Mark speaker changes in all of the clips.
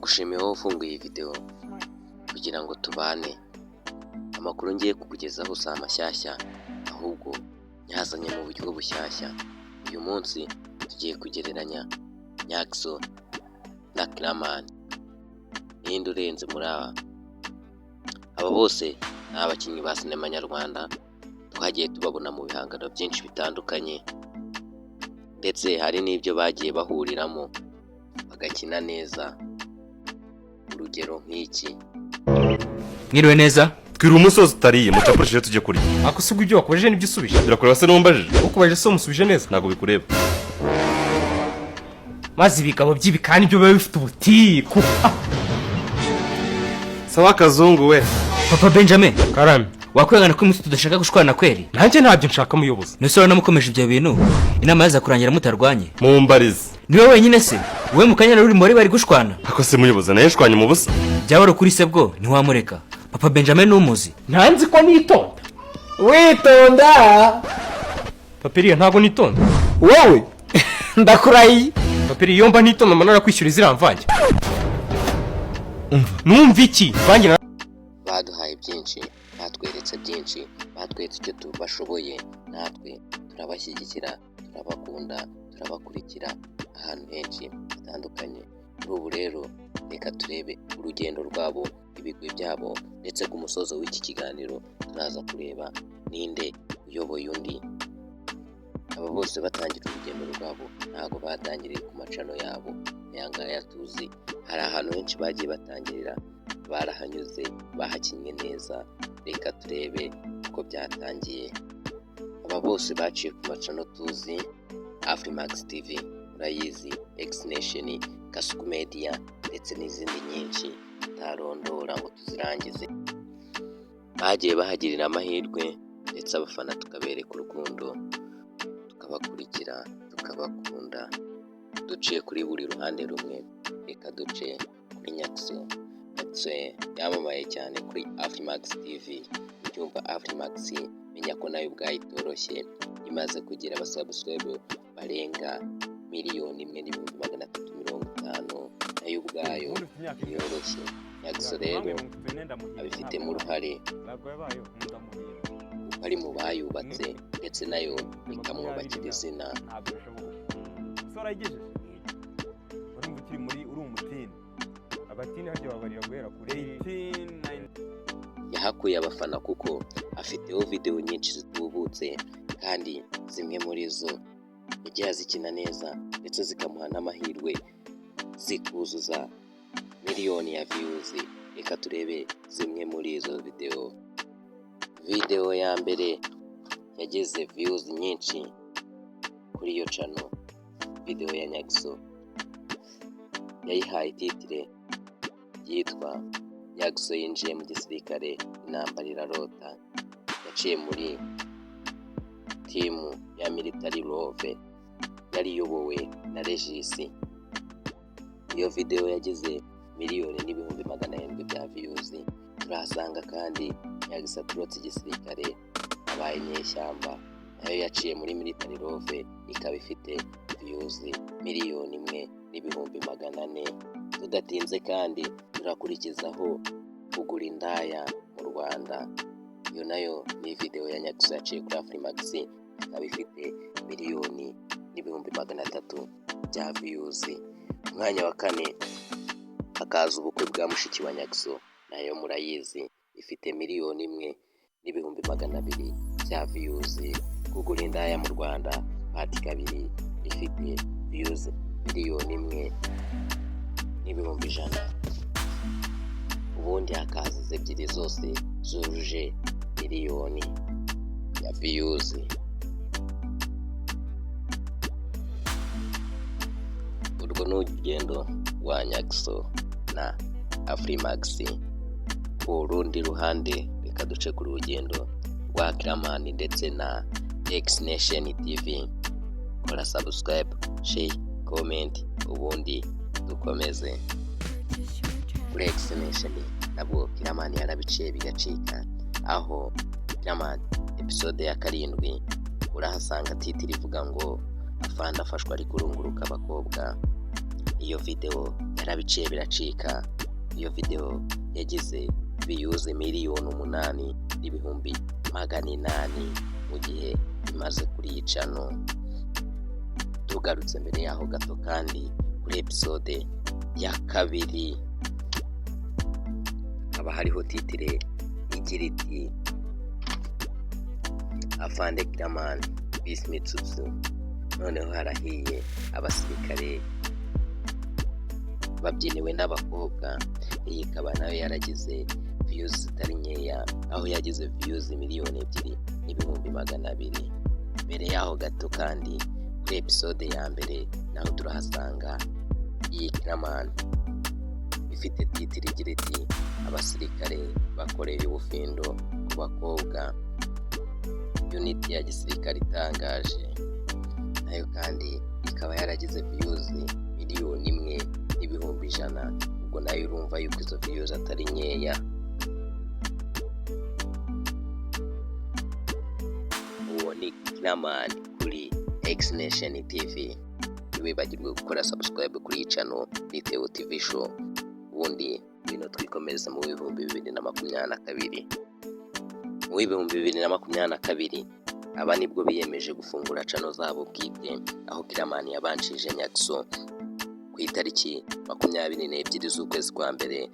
Speaker 1: Ndagushimiye wowe ufunguye iyi video kugira ngo tubane. Amakuru ngiye kukugezaho si amashyashya ahubwo nyazanye mu buryo bushyashya. Uyu munsi tugiye kugereranya Nyakso na Clamart. Ninde urenze muri aba bose ni abakinnyi ba sinema nyarwanda twagiye tubabona mu bihangano byinshi bitandukanye, ndetse hari n'ibyo bagiye bahuriramo bagakina neza. Urugero nk'iki.
Speaker 2: Mwiriwe neza.
Speaker 3: Twira umusozi utariye mucapurishe tujye kurya.
Speaker 2: Akusuga ibyo wakojeje nibyo usubije.
Speaker 3: Birakureba se numbajije.
Speaker 2: Ukubaje so musubije neza.
Speaker 3: Ntago bikureba.
Speaker 2: Mazi ibigabo by'ibikani byo biba bifite ubutiku.
Speaker 3: Sawa kazungu we.
Speaker 2: Papa Benjamin.
Speaker 3: Karame.
Speaker 2: Wakwegana ko umunsi tudashaka gushwana kweri. Nanjye ntabyo nshaka muyobozi. Nusora namukomeje ibyo bintu. Inama yaza kurangira mutarwanye.
Speaker 3: Mumbarize.
Speaker 2: Niwe wenyine se. Wewe mukanya ruri muri bari gushwana.
Speaker 3: Ako se muyobozi naye shwanye mu busa.
Speaker 2: Byabaro kuri se bwo ntiwamureka. Papa Benjamin numuzi.
Speaker 4: Ntanzi ko nitonda. Witonda.
Speaker 2: Papiriyo ntago nitonda.
Speaker 4: Wowe ndakurayi.
Speaker 2: Papiriyo mba nitonda manara kwishyura iziramvange. Numva iki? Vange
Speaker 1: baduhaye byinshi, batweretse byinshi, batweretse icyo tubashoboye, natwe turabashyigikira, turabakunda, turabakurikira ahantu henshi hatandukanye. Kuri ubu rero reka turebe urugendo rwabo, ibigwi byabo, ndetse ku musozo w'iki kiganiro turaza kureba ninde uyoboye undi. Aba bose batangira urugendo rwabo ntago batangiriye ku macano yabo yangaya tuzi. Hari ahantu henshi bagiye batangirira, barahanyuze, bahakinnye neza. Reka turebe uko byatangiye. Aba bose baciye ku macano tuzi: Afrimax TV, urayizi, X Nation, Kasuku Media, ndetse n'izindi nyinshi tarondora ngo tuzirangize. Bagiye bahagirira amahirwe, ndetse abafana tukabereka urukundo, tukabakurikira, tukabakunda. Duciye kuri buri ruhande rumwe, reka duce kuri Nyakso. Yamamaye cyane kuri Afrimax TV. Ucyumva Afrimax menya ko nayo ubwayo itoroshye, imaze kugira abasubscribe barenga 1,350,000. Nayo ubwayo yoroshye. Nyakso rero abifitemo uruhare, ari mu bayubatse, ndetse nayo ikamwubakira izina. Yahakuye abafana kuko afiteho video nyinshi zitubutse, kandi zimwe muri zo yagiye azikina neza, ndetse zikamuha n'amahirwe zikuzuza miliyoni ya views. Reka turebe zimwe muri izo video. Video ya mbere yageze views nyinshi kuri iyo channel. Video ya Nyakso yayihaye titire yitwa Nyakso yinjiye mu gisirikare, intambara irarota. Yaciye muri timu ya Military Love yari iyobowe na Regis. Iyo video yagize 1,700,000 bya views. Turahasanga kandi Nyakso aturutse igisirikare abaye nyeshyamba, nayo yaciye muri Military Love, ikaba ifite views 1,100,000. Tudatinze kandi turakurikizaho kugura indaya mu Rwanda. Iyo nayo ni video ya Nyakso yaciye kuri Afrimax, ikaba ifite 1,300,000 bya views. Umwanya wa kane hakaza ubukwe bwa mushiki wa Nyakso, nayo murayizi, ifite 1,100,000 bya views. Kugura indaya mu Rwanda pati kabiri ifite views 1,100,000. Ubundi hakaza ebyiri zose zujuje 1,000,000 ya views. Urwo ni urugendo rwa Nyakso na Afrimax. Ku rundi ruhande reka duce ku rugendo rwa Clamart ndetse na X Nation TV. Kora subscribe, share, comment, ubundi dukomeze. Kuri X Nation nabwo Clamart yarabiciye bigacika, aho Clamart episode ya 7 urahasanga titiri ivuga ngo afanda afashwa ari kurunguruka abakobwa. iyo video yarabiciye biracika. Iyo video yagize views 8,800,000 mu gihe imaze kuri iyi channel. Tugarutse mbere yaho gato kandi kuri episode ya kabiri haba hariho titire igira iti Afande Kiraman Peace Mitsutsu. Noneho harahiye abasirikare babyiniwe n'abakobwa. Iyi ikaba nayo yaragize views zitari nkeya, aho yagize views 2,200,000. Mbere yaho gato kandi kuri episode ya mbere naho turahasanga iyi Kiraman ifite titire igira iti abasirikare bakoreye ubufindo ku bakobwa, unit ya gisirikare itangaje. Nayo kandi ikaba yaragize views 1,000,000. Ubwo nayo urumva yuko izo views atari nkeya. Uwo ni Kiraman kuri X Nation TV. Ntiwibagirwe gukora subscribe kuri iyi channel Bitewo TV Show. Ubundi ibintu twikomereza mu 2022. Mu 2022 aba nibwo biyemeje gufungura channel zabo bwite, aho Kiraman yabanshije Nyakso ku itariki 22 z'ukwezi kwa mbere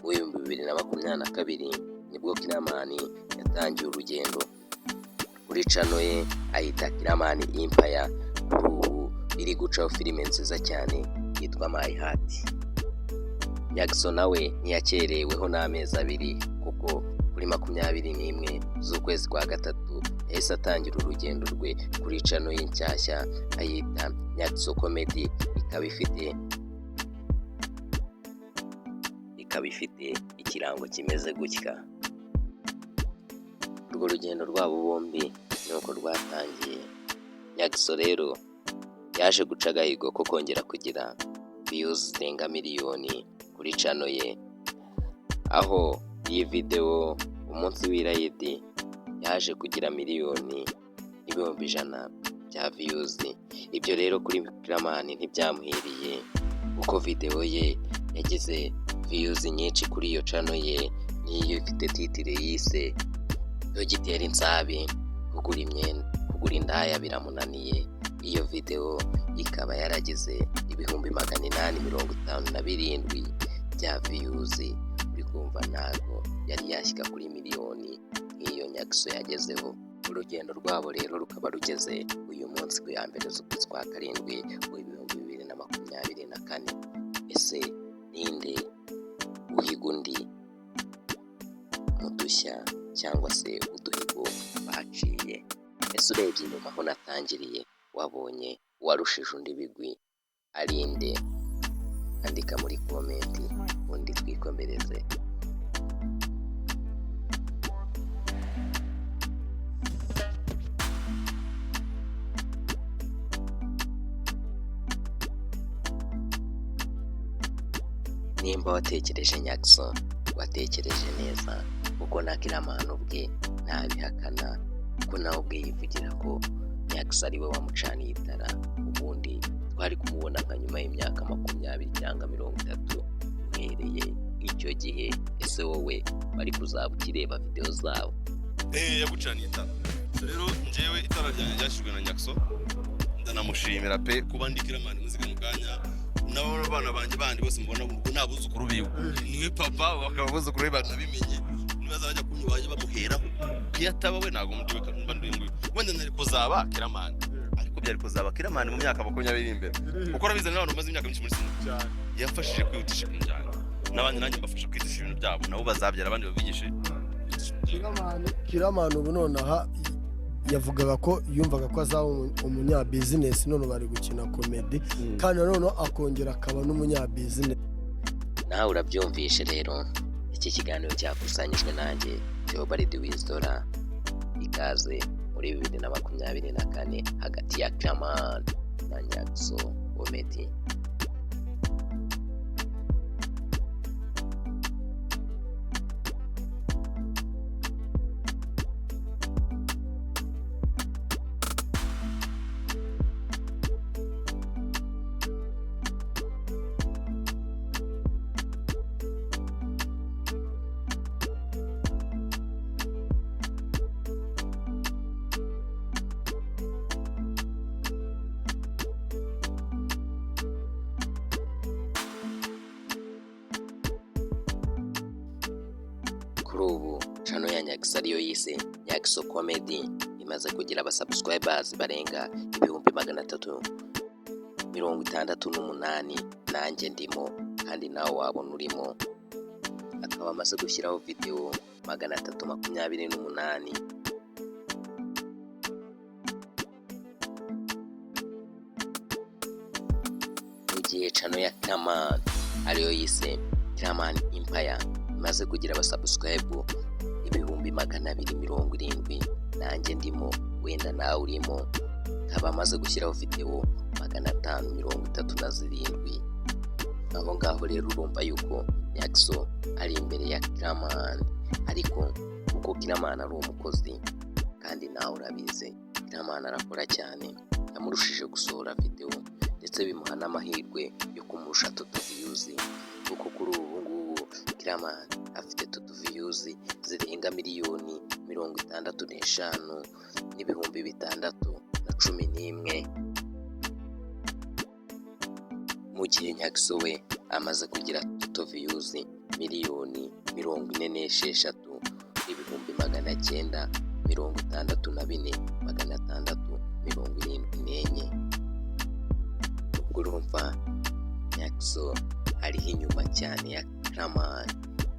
Speaker 1: mu 2022. Nibwo Kiraman yatangiye urugendo kuri channel ye ayita Kiraman Empire. Ubu iri gucaho filime nziza cyane yitwa My Heart. Nyakso nawe ntiyakereweho n'amezi abiri, kuko kuri 21 z'ukwezi kwa gatatu yahise atangira urugendo rwe kuri channel ye nshyashya ayita Nyakso Comedy. ikaba ifite ikirango kimeze gutya. Urwo rugendo rwabo bombi nuko rwatangiye. Nyakso rero yaje guca agahigo ko kongera kugira views zirenga 1,000,000 kuri channel ye, aho iyi video umunsi w'irayidi yaje kugira 1,100,000 bya views. Ibyo rero kuri Kiraman ntibyamuhiriye, kuko video ye yagize views nyinshi kuri iyo channel ye. Niyo ifite titire yise Dogiteri Insabi kugura imyenda, kugura indaya biramunaniye. Iyo video ikaba yaragize 857,000 bya views. Uri kumva ntago yari yashyika kuri 1,000,000 nk'iyo Nyakso yagezeho. Urugendo rwabo rero rukaba rugeze uyu munsi ku ya mbere z'ukwezi kwa karindwi mu 2024. Ese ninde uhiga undi mu dushya cyangwa se uduhigo baciye? Ese urebye inyuma aho natangiriye wabonye uwarushije undi bigwi arinde? Andika muri komenti undi twikomereze. Nimba watekereje Nyakso, watekereje neza, kuko na Kiraman ubwe ntabihakana, ko nawe ubwe yivugira ko Nyakso ari we wamucaniye itara. Ubundi twari kumubona nka nyuma y'imyaka 20 cyangwa 30 uhereye icyo gihe. Ese wowe bari kuzaba ukireba video zabo?
Speaker 3: Yagucaniye itara. Rero njyewe itara ryanjye ryashyizwe na Nyakso, ndanamushimira pe kuba ndi Kiraman muzika mu kanya. Nabo abana banjye bandi bose mubona ubwo nabuzukuru biwe, niwe papa bakaba buzukuru banabimenye. Nibaza bajya kunyubaje bamuheraho kiyataba we ntago mudiwe ndingu wenda nari kuzaba Kiraman, ariko byari kuzaba Kiraman mu myaka 20 imbere. Uko rabiza n'abantu maze imyaka myinshi muri sinema yafashije kwihutisha injyana, n'abandi nanjye mbafasha kwihutisha ibintu byabo, nabo bazabyara abandi babigishe.
Speaker 5: Kiraman ubu nonaha yavugaga ko yumvaga ko azaba umunyabusiness, none bari gukina comedy kandi none akongera akaba n'umunyabusiness.
Speaker 1: Nawe urabyumvishe rero. Iki kiganiro cyakusanyijwe nanjye Theobald Wizdora. Ikaze muri 2024 hagati ya Kiraman na Nyakso Comedy. kuri ubu channel ya Nyakso ariyo yise Nyakso Comedy imaze kugira abasubscribers barenga 368 nanjye ndimo kandi nawe wabona urimo. Akaba amaze gushyiraho video 328. Mu gihe channel ya Kiraman ariyo yise Kiraman Empire imaze kugira abasubscribe 270, nanjye ndimo wenda nawe urimo. Akaba amaze gushyiraho video 537. Aho ngaho rero urumva yuko Nyakso ari imbere ya Kiraman, ariko uko Kiraman ari umukozi kandi nawe urabizi Kiraman arakora cyane, yamurushije gusohora video ndetse bimuha n'amahirwe yo kumurusha total views, kuko kuri ubu ngubu Kiraman afite total views zirenga 165,611. Mu gihe Nyakso we amaze kugira total views 1,46,964,674. Ubwo urumva Nyakso ariho inyuma cyane ya Kiraman,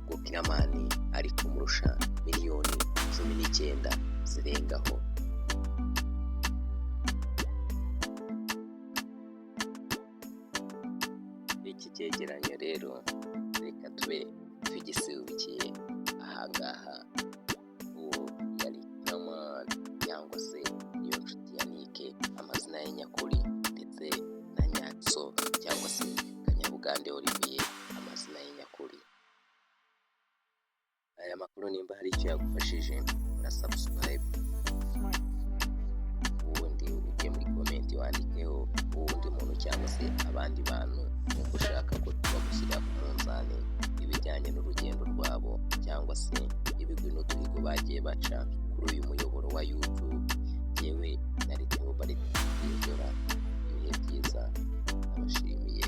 Speaker 1: kuko Kiraman ari kumurusha 19,000,000 zirengaho. Iki cyegeranyo rero reka tube tugisubikiye ahangaha. Uwo yari Kiraman cyangwa se niyo nshuti ya Nike, amazina ye nyakuri, ndetse na Nyakso cyangwa se Kanyabugande Olivier, amazina ye nyakuri. Aya makuru nimba hari icyo yagufashije na subscribe, ubundi ujye muri comment wandikeho uwundi muntu cyangwa se abandi bantu ushaka ko tubagushyira ku munzani ibijyanye n'urugendo rwabo cyangwa se ibigwi n'utuhigo bagiye baca kuri uyu muyoboro wa YouTube. Yewe nari Theo Barret, ibihe byiza, abashimiye.